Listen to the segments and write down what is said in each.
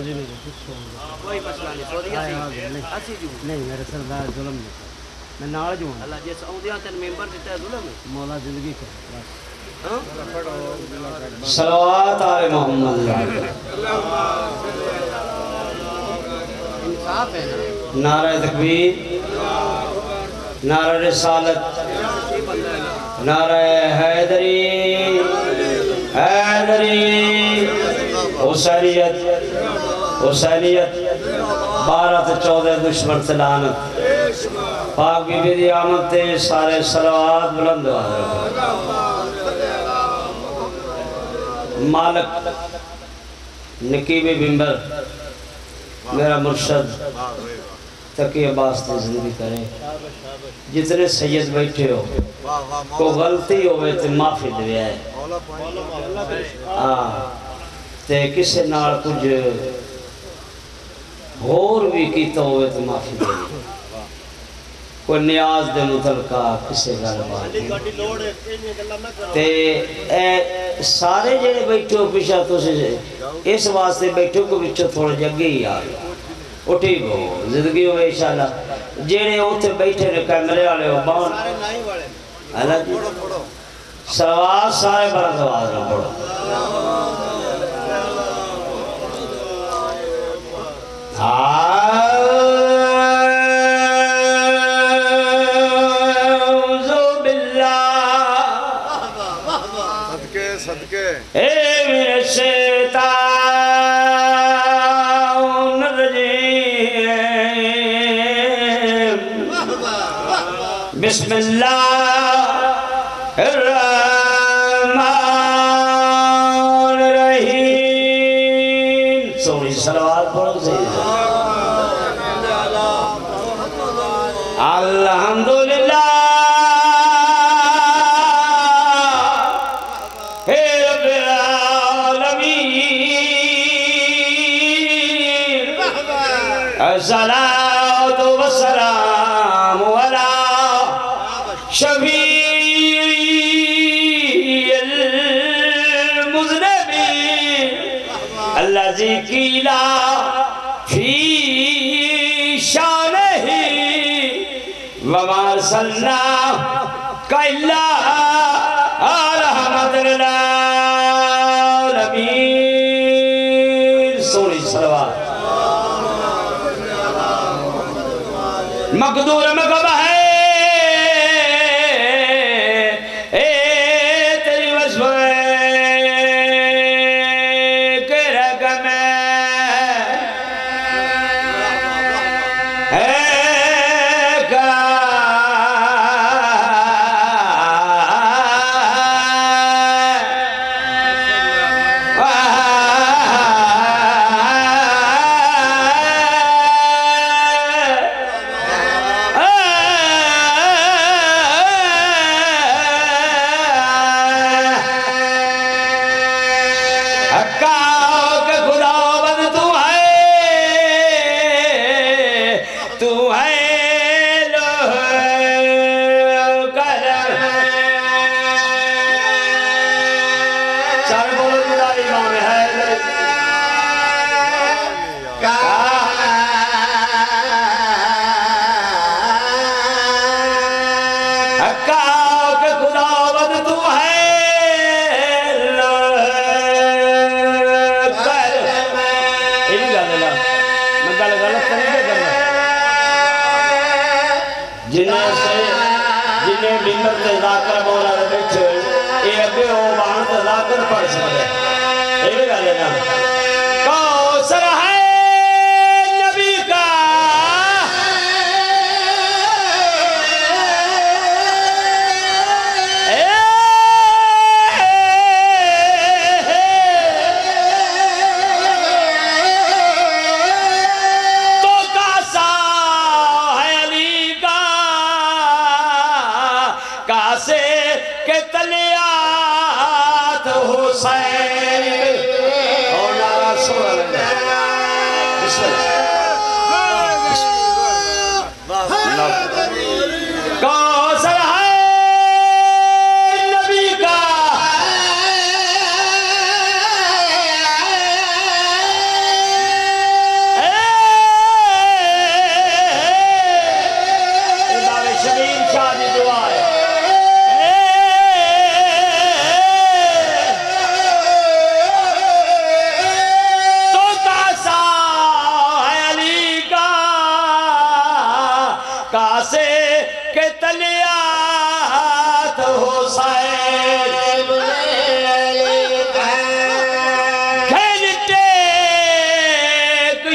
کوئی مسئلہ نہیں سعودیہ اسی جو نہیں میرے سردار ظلم نہیں میں نال جو ہوں اللہ جی سعودیہ تن ممبر دیتا ہے ظلم ہے مولا زندگی کا صلوات آل محمد انصاف ہے نا نعرہ تکبیر نعرہ رسالت نعرہ حیدری حیدری حسینیت حسینیت 12-14 دشمن سے لعنت پاک بی بی دی آمد تے سارے صلوات بلند حاضر مالک نقیب ممبر میرا مرشد تقی عباس نے زندگی کرے جتنے سید بیٹھے ہو کو غلطی ہوئے تے معافی دے ہے تے کسے نال کچھ اور بھی کیتا ہوئے تے معافی دے کوئی نیاز دے متعلقہ کسے غربان تے سارے جڑے بیٹھے ہو پیشہ تو سے اس واسطے بیٹھے کو بچو تھوڑا جگہ ہی آگے اٹھی گو زندگی ہوئے انشاءاللہ جڑے ہوتے بیٹھے نے کیمرے والے ہو باؤن اللہ جی سواد سارے برا سواد نہ پڑھو اے میرے شیطان الرجیم بسم اللہ الرحمن الرحیم سوری صلوات پڑھو سیدہ الحمدللہ الصلاة والسلام على شفيع المذنبين الذي قيل في شانه وما أرسلناك إلا رحمة للعالمين سوری صلوات مقدور مقبہ ہے اے تیری وصفہ کے رقم ہے جنہیں ممبر تے ذاکر مولا دے بیٹھے اے اگے ہو وہاں تے ذاکر پڑھ سکتے یہ بھی گا لینا کوثر ہے نبی کا تو کاسا ہے علی کا کاسے کے تلیات حسین اور نعرہ سور اللہ بسم اللہ کوثر ہے نبی کا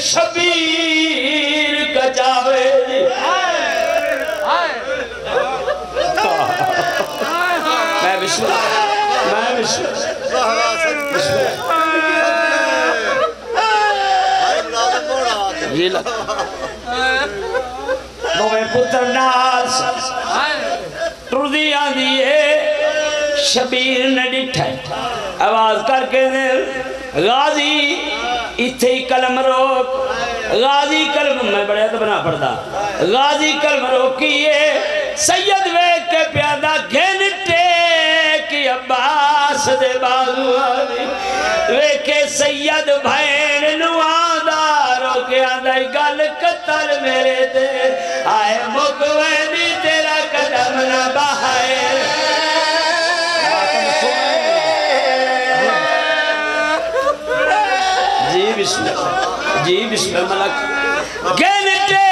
شبیر کچاوے میں بسم اللہ میں بسم اللہ جی لگ نوے پتر ناس ٹردی آدھیے شبیر نے ڈٹھا آواز کر کے دے غازی اتھے ہی کلم روک غازی کلم میں بڑے تو بنا پڑتا غازی کلم روکیے سید ویک کے پیادہ گھنٹے کی عباس دے بازو آدھی ویکے سید بھین نواداروں کے آدھائی گل قتل میرے دے آئے مکوینی تیرا قدم نہ بہائے بسم اللہ جی بسم اللہ ملک گھنٹے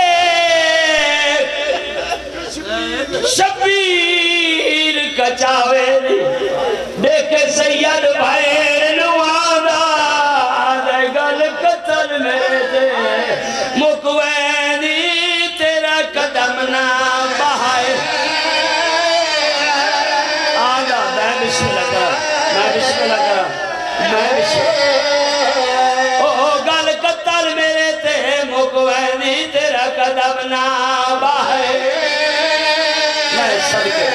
شبیر کچاوے دیکھے سید بھائیر نوادا آدھے گل قتل میں دے مکوینی تیرا قدم نہ بہائے آدھا میں بسم اللہ کرا میں بسم اللہ کرا میں بسم اللہ قدم نہ باہے میں صدقے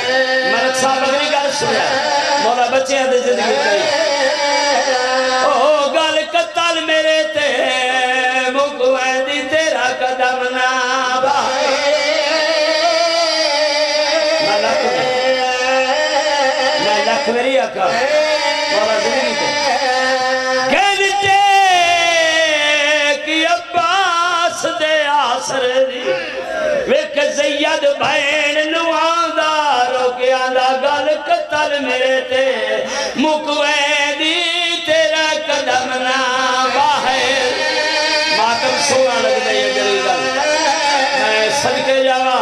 ملک صاحب اگلی گل سنیا مولا بچے ہیں دے زندگی کئی او گل قتل میرے تے مکویدی تیرا قدم نہ باہے میں لکھ میری آقا مولا زندگی کئی گھنٹے کی عباس دے آسر دی ویک سید بھین نوانداروں کے آندہ گل قتل میرے تے مکویدی تیرا قدم نہ باہر ماتم سونا لگ دے یہ گلی گل میں صدقے جاوا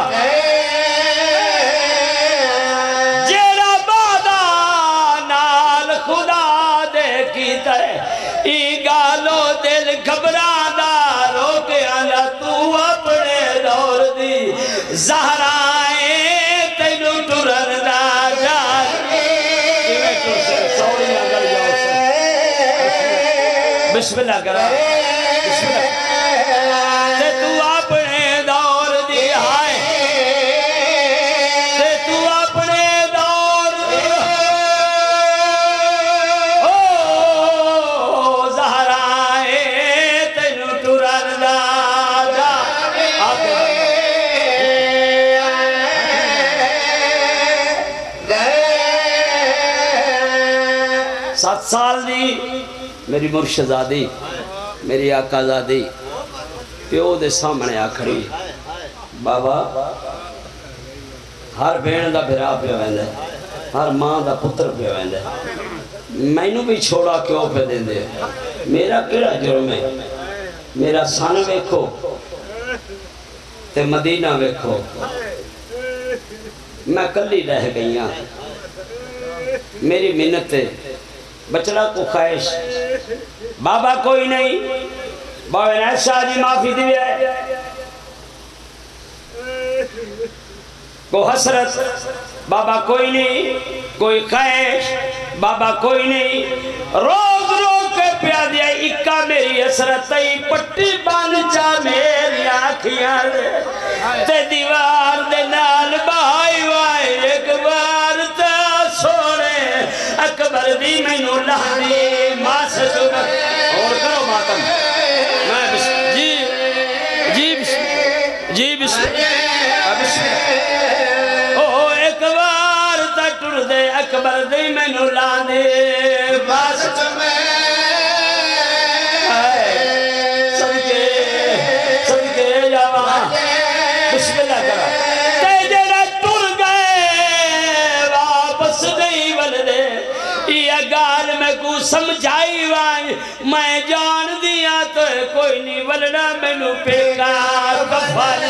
جیڑا بادہ نال خدا دے کی تے ای گالو دل گھبراداروں کے آندہ تو اپنے دور دی زہرائے تینو ٹرن دا جان بسم اللہ کرا بسم اللہ تے تو اپنے دور دی آئے تے تو اپنے دور دی او زہرائے تینو ٹرن دا جان سات سال دی میری مرشدزادی میری آقا زادی پیو دے سامنے آکھڑی بابا ہر بین دا بھرا پہ ویندے ہر ماں دا پتر پہ ویندے میں نو بھی چھوڑا کیوں پہ دیں دے میرا کیڑا جرم ہے میرا سان ویکھو تے مدینہ ویکھو میں کلی رہ گئیاں میری منت بچڑا کو خواہش بابا کوئی نہیں بابا ایسا جی معافی دیئے کو حسرت بابا کوئی نہیں کوئی خواہش بابا کوئی نہیں روز روز کے پیا دیا اکا میری حسرت تی پٹی بان چا میری آنکھیاں تے دیوار دے نال بھائی وائی ایک بار تا سوڑے اکبر دی میں نو لہنی ماں سے سوڑا اور کرو ماتم میں بسم جی بسم او ایک بار تا ٹر دے اکبر دی میں نو لہنی ماں سے صدقے جاوا بسم اللہ کرا تیجرہ ٹر گئے واپس نہیں بلدے یہ گال میں کو سمجھائی وائی میں جان دیا تو کوئی نہیں ولنا میں نو پیکار کفال